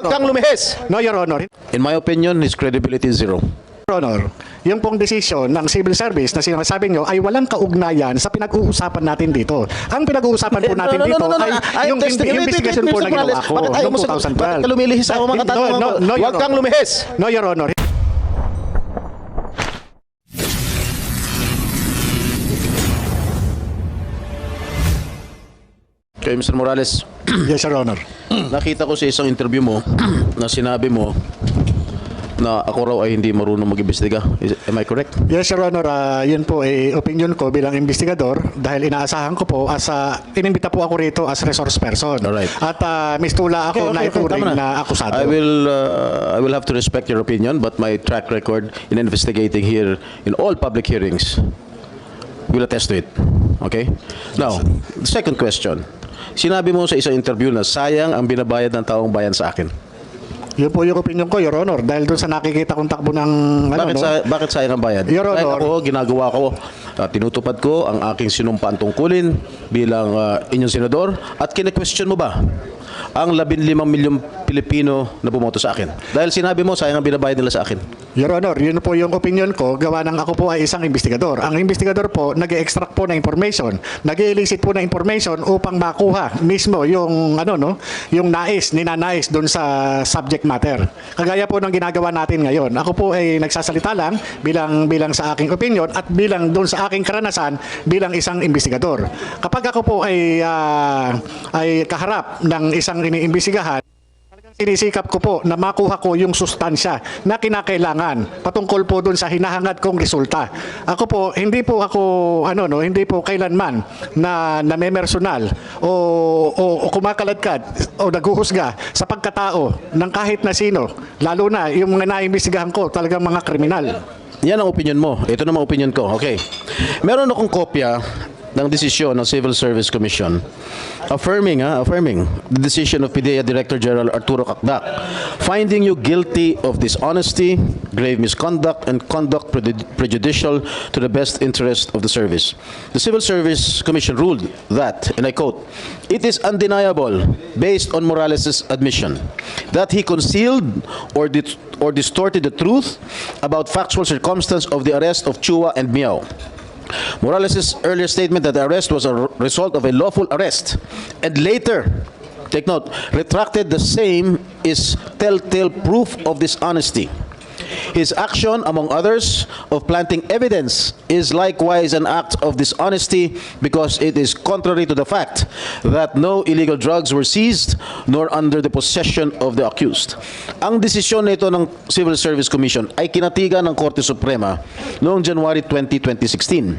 Kang lumihis. No, Your Honor. In my opinion, his credibility is zero. Your Honor, yung pong desisyon ng civil service na sinasabi nyo ay walang kaugnayan sa pinag-uusapan natin dito. Ang pinag-uusapan po natin dito ay yung investigation po na ginawa ko noong 2012. Bakit ka lumilihis ako mga tatanong? Huwag kang lumihis. No, Your Honor. Okay, Mr. Morales, Yes, Your Honor. nakita ko sa isang interview mo na sinabi mo na ako raw ay hindi marunong mag-imbestiga. Am I correct? Yes, Your Honor. Yun po opinion ko bilang investigador dahil inaasahan ko po inimbita po ako rito as resource person. Alright. At mistula ako na ituring tama na akusado. I will have to respect your opinion, but my track record in investigating here in all public hearings will attest to it. Okay? Now, the second question. Sinabi mo sa isang interview na sayang ang binabayad ng taong bayan sa akin. Yun po yung opinion ko, Your Honor. Dahil doon sa nakikita kong takbo ng... Bakit sayang ang bayad? Your Honor. Kahit ako, ginagawa ko, tinutupad ko ang aking sinumpaan tungkulin bilang inyong senador at kine-question mo ba ang 15 milyong Pilipino na bumoto sa akin? Dahil sinabi mo, sayang ang binabayad nila sa akin. Your Honor, yun po yung opinion ko. Gawa ng ako po ay isang investigador. Ang investigador po, nag-extract po na information. Nag-elicit po na information upang makuha mismo yung, yung ninanais doon sa subject matter. Kagaya po ng ginagawa natin ngayon. Ako po ay nagsasalita lang bilang sa aking opinion at bilang doon sa aking karanasan bilang isang investigador. Kapag ako po ay kaharap ng isang iniimbestigahan, sinisikap ko po na makuha ko yung sustansya na kinakailangan patungkol po doon sa hinahangad kong resulta. Ako po, hindi po kailanman na namemersonal o kumakaladkad o naghuhusga sa pagkatao ng kahit na sino, lalo na yung mga naimbestigahan ko talagang mga kriminal. Yan ang opinion mo. Ito naman opinion ko. Okay. Meron akong kopya ng desisyon ng Civil Service Commission affirming the decision of PIDEA Director General Arturo Cacdac, finding you guilty of dishonesty, grave misconduct, and conduct prejudicial to the best interest of the service. The Civil Service Commission ruled that, and I quote, "It is undeniable, based on Morales' admission, that he concealed or distorted the truth about factual circumstance of the arrest of Chua and Miao. Morales' earlier statement that the arrest was a result of a lawful arrest and later, take note, retracted the same is telltale proof of dishonesty. His action, among others, of planting evidence is likewise an act of dishonesty because it is contrary to the fact that no illegal drugs were seized nor under the possession of the accused." Ang desisyon nito ng Civil Service Commission ay kinatigan ng Korte Suprema noong January 20, 2016.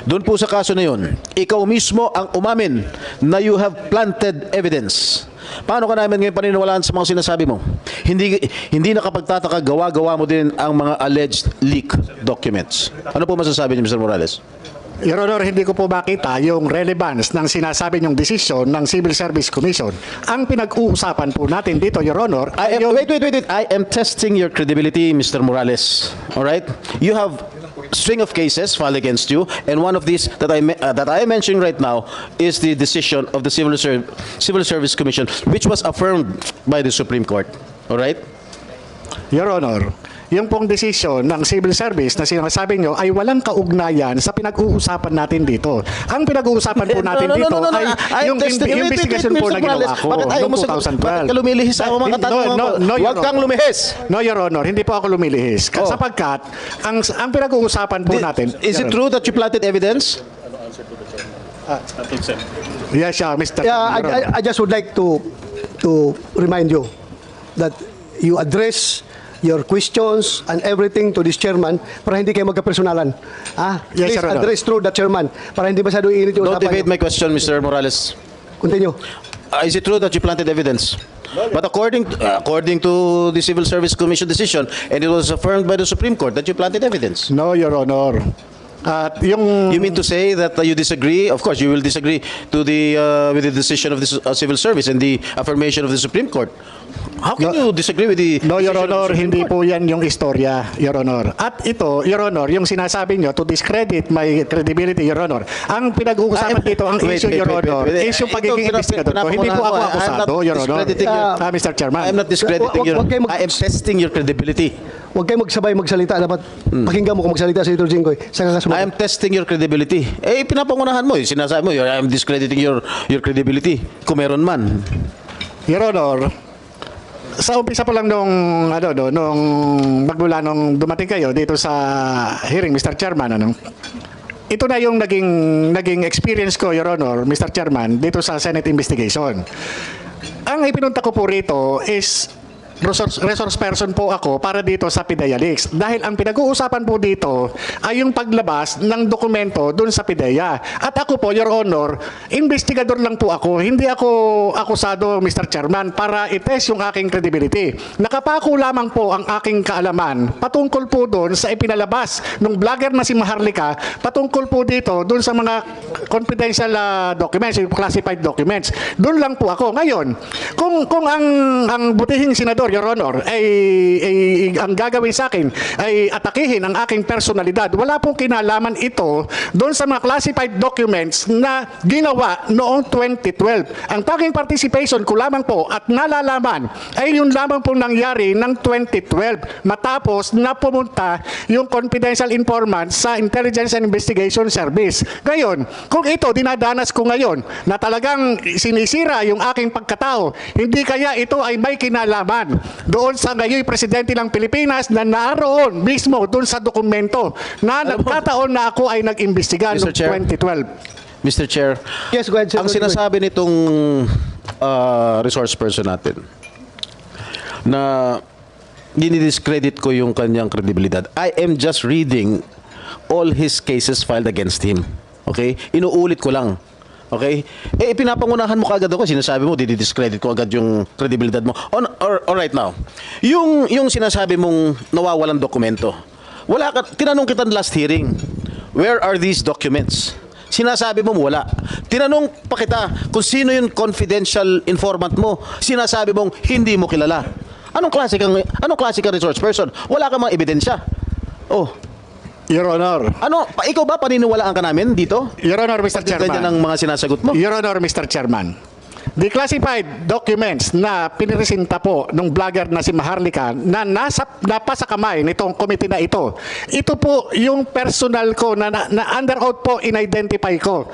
Doon po sa kaso na yun, ikaw mismo ang umamin na you have planted evidence. Paano ka namin ngayon paniniwalaan sa mga sinasabi mo? Hindi nakapagtataka, gawa-gawa mo din ang mga alleged leak documents. Ano po masasabi niyo, Mr. Morales? Your Honor, hindi ko po makita yung relevance ng sinasabi niyong desisyon ng Civil Service Commission. Ang pinag-uusapan po natin dito, Your Honor, Wait. I am testing your credibility, Mr. Morales. All right? You have string of cases filed against you, and one of these that I am mentioning right now is the decision of the Civil Service Commission, which was affirmed by the Supreme Court. All right? Your Honor, yung pong desisyon ng Civil Service na sinasabi nyo ay walang kaugnayan sa pinag-uusapan natin dito. Ang pinag-uusapan po natin dito ay yung investigation po na ginawa ko noong 2012. Bakit ka lumilihis ako mga tatanong? Huwag kang lumihis. No, Your Honor, hindi po ako lumilihis. Sapagkat ang pinag-uusapan po natin... Is it true that you planted evidence? Yes, Mr. I just would like to remind you that you address your questions and everything to this chairman para hindi kayo magkapersonalan. Yes, Please Sir, address through the chairman para hindi masyado init yung Don't usapan evade niyo. my question, Mr. Morales. Continue. Is it true that you planted evidence? But according to the Civil Service Commission decision, and it was affirmed by the Supreme Court that you planted evidence. No, Your Honor. At yung... You mean to say that you disagree? Of course, you will disagree to with the decision of the Civil Service and the affirmation of the Supreme Court. How can you disagree with the No, Your decision of the Honor, Supreme hindi Court? po yan yung istorya, Your Honor. At ito, Your Honor, yung sinasabi nyo to discredit my credibility, Your Honor. Ang pinag-uusapan dito, ang issue, Your Honor, is yung pagiging investigador ko. Hindi po ako akusado, Your Honor. Mr. Chairman. I am not discrediting your... Wag kayo I am testing your credibility. Huwag kayo magsabay magsalita. Dapat pakinggan mo kung magsalita, Senator Jinggoy. Saka ka I sumagot. am testing your credibility. Eh, pinapangunahan mo. Sinasabi mo, I am discrediting your credibility. Kung meron man. Your Honor, sa umpisa pa lang nung magmula nung dumating kayo dito sa hearing, Mr. Chairman, ito na yung naging experience ko, Your Honor, Mr. Chairman, dito sa Senate investigation. Ang ipinunta ko po rito is resource person po ako para dito sa PIDEA Leaks. Dahil ang pinag-uusapan po dito ay yung paglabas ng dokumento dun sa PIDEA. At ako po, Your Honor, investigador lang po ako. Hindi ako akusado, Mr. Chairman, para itest yung aking credibility. Nakapako lamang po ang aking kaalaman patungkol po dun sa ipinalabas ng vlogger na si Maharlika, patungkol po dito dun sa mga confidential documents, yung classified documents. Dun lang po ako. Ngayon, kung ang butihing senador, Your Honor, ay ang gagawin sa akin ay atakihin ang aking personalidad. Wala pong kinalaman ito doon sa mga classified documents na ginawa noong 2012. Ang tanging participation ko lamang po at nalalaman ay yun lamang po nangyari ng 2012 matapos na pumunta yung confidential informant sa Intelligence and Investigation Service. Ngayon, kung ito dinadanas ko ngayon na talagang sinisira yung aking pagkatao, hindi kaya ito ay may kinalaman doon sa ngayon presidente ng Pilipinas na naroon mismo doon sa dokumento na nagkataon na ako ay nag-imbestiga Mr. noong Chair. 2012. Mr. Chair, Yes, go ahead, ang Senator Jinggoy. sinasabi nitong resource person natin na dinidiscredit ko yung kanyang credibilidad. I am just reading all his cases filed against him. Okay? Inuulit ko lang. Okay? Eh, pinapangunahan mo kagad ako. Sinasabi mo, didiscredit ko agad yung credibilidad mo. All right now. Yung sinasabi mong nawawalang dokumento. Wala ka, tinanong kita last hearing, where are these documents? Sinasabi mo wala. Tinanong pa kita kung sino yung confidential informant mo. Sinasabi mong hindi mo kilala. Anong klase kang resource person? Wala ka mga ebidensya. Oh, Your Honor. ikaw ba paniniwalaan ka namin dito? Your Honor, Mr. Ganyan Chairman. ang mga sinasagot mo. Your Honor, Mr. Chairman. The classified documents na piniresinta po ng vlogger na si Maharlika na napasa kamay nitong committee na ito po yung personal ko na under oath po in-identify ko.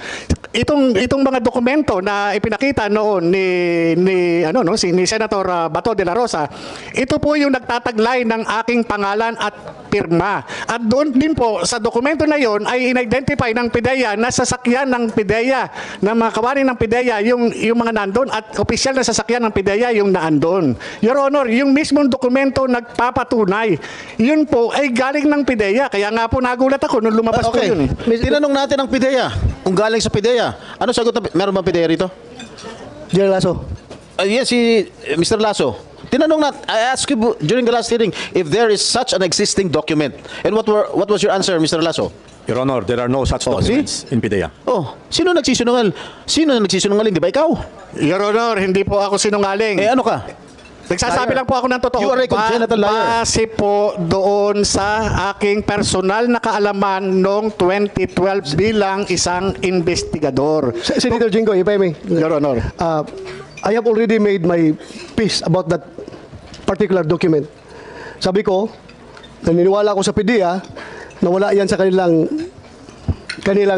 Itong mga dokumento na ipinakita noon ni Senator Bato de la Rosa, ito po yung nagtataglay ng aking pangalan at pirma. At doon din po sa dokumento na yon ay in-identify ng PIDEA na sasakyan ng PIDEA, na mga kawani ng PIDEA yung mga nandun at opisyal na sasakyan ng PIDEA yung naandun. Your Honor, yung mismong dokumento nagpapatunay. Yun po ay galing ng PIDEA. Kaya nga po nagulat ako nung lumabas po Okay. yun. Tinanong natin ang PIDEA. Kung galing sa PIDEA. Ano sagot na? Meron bang PIDEA rito? General Lasso. Yes, si Mr. Lasso. Tinanong I asked you during the last hearing if there is such an existing document. And what was your answer, Mr. Lasso? Your Honor, there are no such documents in PIDEA. Oh, sino nagsisinungal? Sino nagsisinungaling? Di ba ikaw? Your Honor, hindi po ako sinungaling. Eh ano ka? Nagsasabi Liar. lang po ako ng totoo. You are a congenital liar. Base po doon sa aking personal na kaalaman noong 2012 bilang isang investigador. Senator Jinggoy, if I may. Your Honor. I have already made my peace about that particular document. Sabi ko, naniniwala ako sa PIDEA na wala yan sa kanilang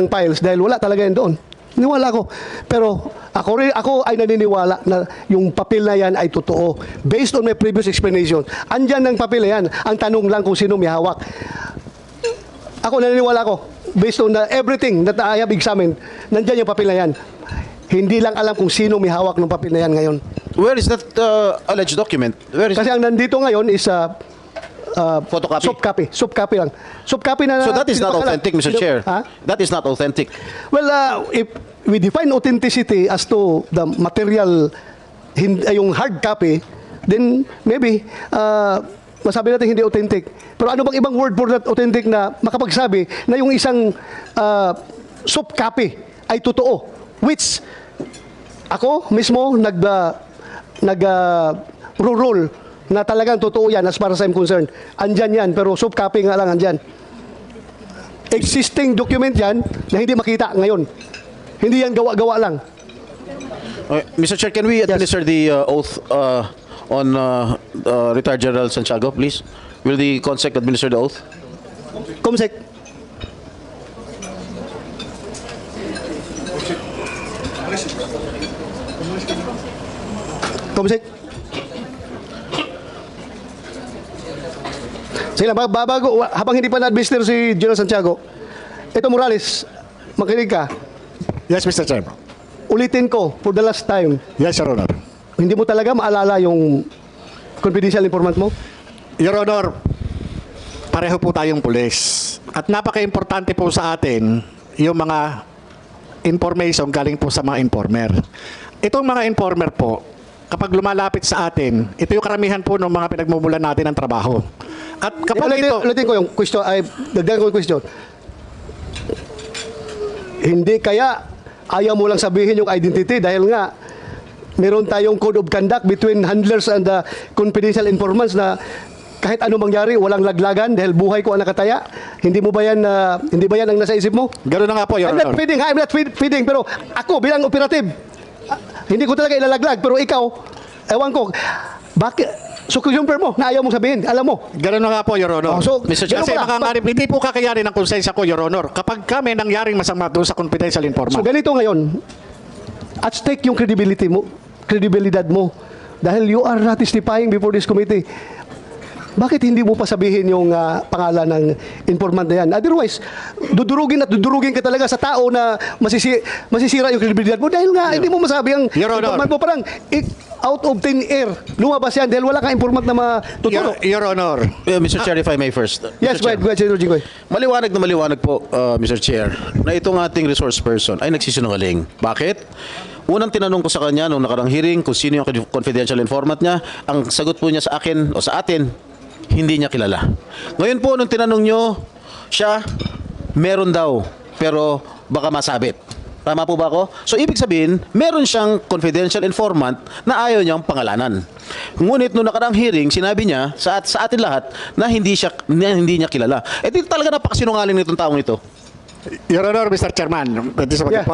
files dahil wala talaga yan doon. Niniwala ako. Pero ako ay naniniwala na yung papel na yan ay totoo. Based on my previous explanation. Andyan ng papel na yan. Ang tanong lang kung sino may hawak. Ako naniniwala ko. Based on everything that I have examined, nandyan yung papel na yan. Hindi lang alam kung sino may hawak ng papel na yan ngayon. Where is that alleged document? Where is Kasi ang nandito ngayon is photocopy? soft copy lang. Soft copy na. So that is not authentic, Mr. Chair. Ha? That is not authentic. Well, if we define authenticity as to the material, yung hard copy, then maybe masabi natin hindi authentic. Pero ano bang ibang word for that authentic na makapagsabi na yung isang soft copy ay totoo? Which ako mismo rule na talagang totoo yan as far as I'm concerned. Andyan yan, pero soft copy nga lang andyan. Existing document yan na hindi makita ngayon. Hindi yan gawa-gawa lang. Mr. Chair, can we administer the oath on retired General Santiago, please? Will the CONSEC administer the oath? Comsec. Comsec. Sige lang, bago, habang hindi pa na-administer si General Santiago, ito Morales, makinig ka. Yes, Mr. Chair. Ulitin ko, for the last time, Yes, Your Honor. hindi mo talaga maalala yung confidential informant mo? Your Honor, pareho po tayong pulis. At napaka-importante po sa atin yung mga information galing po sa mga informer. Itong mga informer po, kapag lumalapit sa atin, ito yung karamihan po ng mga pinagmumulan natin ng trabaho. At kapag Ulitin ko yung question, ay, dagdagan ko yung question. Hindi kaya ayaw mo lang sabihin yung identity dahil nga meron tayong code of conduct between handlers and the confidential informants na kahit ano mangyari, walang laglagan dahil buhay ko ang nakataya. Hindi ba yan ang nasa isip mo? Gano'n na nga po, Your I'm not Honor. feeding, I'm not feeding, pero ako bilang operative, hindi ko talaga ilalaglag, pero ikaw, ewan ko, bakit? So, confirm mo na ayaw mong sabihin, alam mo. Gano'n na nga po, Your Honor. Oh, so, Mr. Chair, Kasi ganun pala. hindi po kakayanin ng konsensya ko, Your Honor. Kapag kami nangyaring masama doon sa confidential informant. So ganito ngayon, at stake yung kredibilidad mo. Dahil you are not testifying before this committee. Bakit hindi mo pa sabihin yung pangalan ng informant na yan? Otherwise, dudurugin ka talaga sa tao na masisira yung kredibilidad mo dahil nga hindi mo masabi ang Your Honor. informant mo. Parang out of thin air. Lumabas yan dahil wala kang informant na matuturo. Your Honor. Mr. Chair, if I may first. Yes, Mr. Chair. go ahead, Senator Jinggoy. Maliwanag na maliwanag po, Mr. Chair, na itong ating resource person ay nagsisinungaling. Bakit? Unang tinanong ko sa kanya nung nakarang hearing kung sino yung confidential informant niya, ang sagot po niya sa akin o sa atin, hindi niya kilala. Ngayon po, nung tinanong nyo, siya, meron daw, pero baka masabit. Tama po ba ako? So, ibig sabihin, meron siyang confidential informant na ayaw niyang pangalanan. Ngunit nung nakarang hearing, sinabi niya sa atin lahat na hindi niya kilala. Eh, di talaga napakasinungaling nitong taong ito. Your Honor, Mr. Chairman, pwede sa Yeah.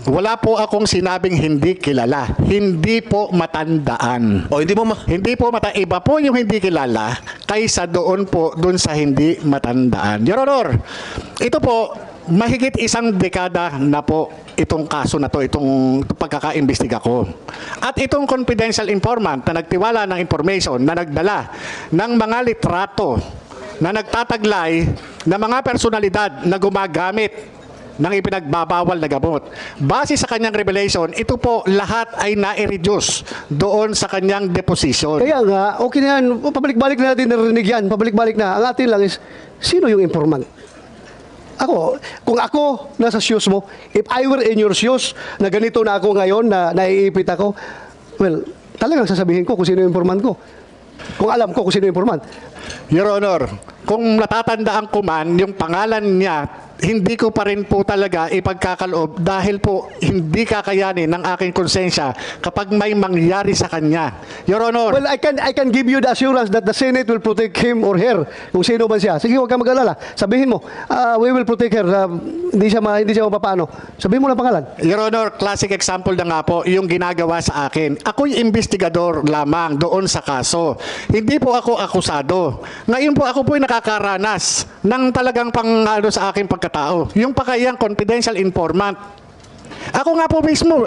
wala po akong sinabing hindi kilala. Hindi po matandaan. O, hindi mo Hindi po iba po yung hindi kilala kaysa doon sa hindi matandaan. Your Honor, ito po, mahigit isang dekada na po itong kaso na to, itong pagkakaimbestiga ko. At itong confidential informant na nagtiwala ng information na nagdala ng mga litrato na nagtataglay ng mga personalidad na gumagamit ng ipinagbabawal na gamot. Base sa kanyang revelation, ito po lahat ay na-reduce doon sa kanyang deposition. Kaya nga, okay na yan. Pabalik-balik na natin narinig yan. Pabalik-balik na. Ang atin lang is, sino yung informant? Ako, kung ako nasa shoes mo, if I were in your shoes, na ganito na ako ngayon, na naiipit ako, well, talagang sasabihin ko kung sino yung informant ko. Kung alam ko kung sino yung informant. Your Honor, kung natatandaan ko man, yung pangalan niya, hindi ko pa rin po talaga ipagkakaloob dahil po hindi kakayanin ng aking konsensya kapag may mangyari sa kanya. Your Honor, Well, I can give you the assurance that the Senate will protect him or her, kung sino man siya. Sige, huwag kang mag-alala. Sabihin mo, we will protect her. Hindi siya mapapano. Sabihin mo lang pangalan. Your Honor, classic example na nga po yung ginagawa sa akin. Ako'y investigador lamang doon sa kaso. Hindi po ako akusado. Ngayon po ako po'y nakakaranas ng talagang pangalo sa aking pagkatao. Yung pakayang confidential informant. Ako nga po mismo,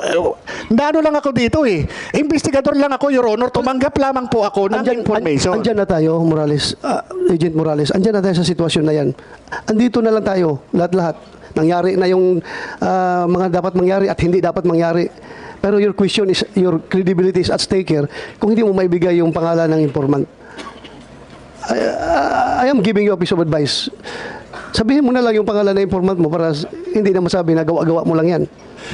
nano lang ako dito eh. Investigador lang ako, Your Honor. Tumanggap lamang po ako ng information. Andyan na tayo, Morales, Agent Morales. Andyan na tayo sa sitwasyon na yan. Andito na lang tayo, lahat-lahat. Nangyari na yung mga dapat mangyari at hindi dapat mangyari. Pero your question is, your credibility is at stake here kung hindi mo maibigay yung pangalan ng informant. I am giving you a piece of advice. Sabihin mo na lang yung pangalan ng informant mo para hindi na masabi na gawa-gawa mo lang yan.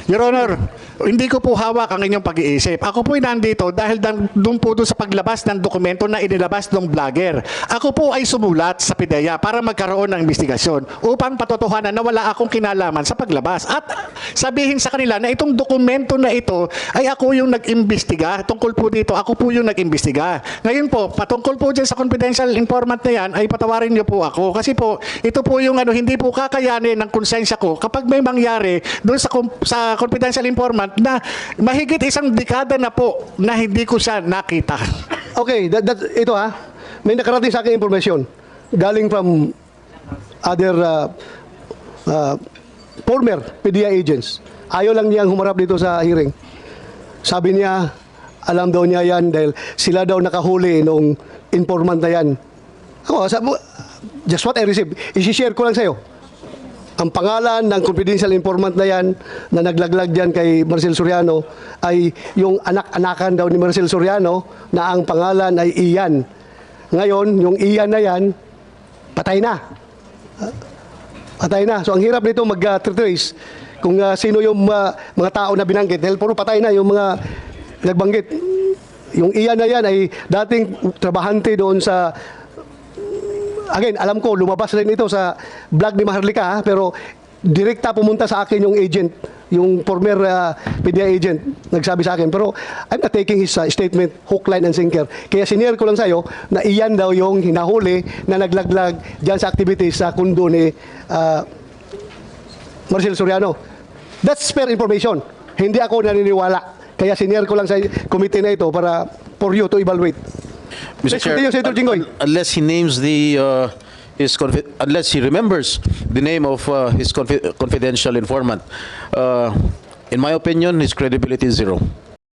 Your Honor, hindi ko po hawak ang inyong pag-iisip. Ako po'y nandito dahil doon po doon sa paglabas ng dokumento na inilabas ng vlogger. Ako po ay sumulat sa PIDEA para magkaroon ng investigasyon upang patotohanan na wala akong kinalaman sa paglabas. At sabihin sa kanila na itong dokumento na ito ay ako yung nag-imbestiga. Tungkol po dito, ako po yung nag-imbestiga. Ngayon po, patungkol po dyan sa confidential informant na yan, ay patawarin niyo po ako. Kasi po, ito po yung hindi po kakayanin ng konsensya ko kapag may mangyari doon sa confidential informant na mahigit isang dekada na po na hindi ko siya nakita. Okay, ito may nakarating sa akin information galing from other former PDEA agents. Ayaw lang niyang humarap dito sa hearing. Sabi niya, alam daw niya yan dahil sila daw nakahuli nung informant na yan. Ako, just what I received, isi-share ko lang sa'yo. Ang pangalan ng confidential informant na yan na naglaglag dyan kay Marcel Soriano ay yung anak-anakan daw ni Marcel Soriano na ang pangalan ay Ian. Ngayon, yung Ian na yan, patay na. Patay na. So ang hirap nito mag-trace kung sino yung mga tao na binanggit. Dahil puro patay na yung mga nagbanggit. Yung Ian na yan ay dating trabahante doon sa... Again, alam ko, lumabas rin ito sa vlog ni Maharlika, pero direkta pumunta sa akin yung agent, yung former PDEA agent, nagsabi sa akin. Pero I'm not taking his statement hook, line, and sinker. Kaya sinare ko lang sa'yo na iyan daw yung hinahuli na naglaglag dyan sa activities sa kundo ni Marcel Soriano. That's fair information. Hindi ako naniniwala. Kaya sinare ko lang sa committee na ito para for you to evaluate. Mr. Chair, continue, Senator Jinggoy. unless he names unless he remembers the name of his confidential informant, in my opinion, his credibility is zero.